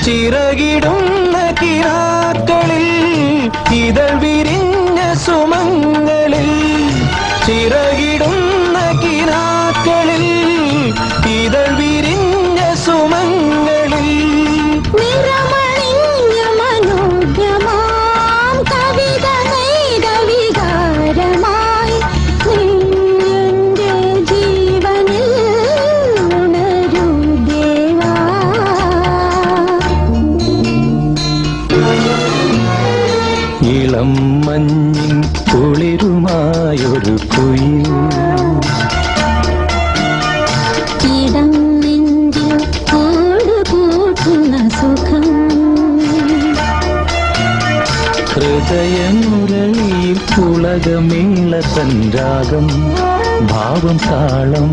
ചിറകിടുന്ന കിനാക്കളിൽ ഇതൾ വിരിഞ്ഞ സുമങ്ങളിൽ ചിറകിടുന്ന കിനാക്കളിൽ ഇതൾ വിരിഞ്ഞ സുമങ്ങളിൽ നിറമണിഞ്ഞ മനോജ്ഞമാം കവിത നെയ്ത വികാരമായി എന്റെ ജീവനിൽ ഉണരൂ ദേവാ. ഇളം മഞ്ഞിൻ കുളിരുമായൊരു കുയിൽ ഇടം നെഞ്ചിൽ കൂടുകൂട്ടുന്ന സുഖം ഹൃദയമുരളിയിൽ പുളകമേള സഞ്ജാഗം ഭാവം താളം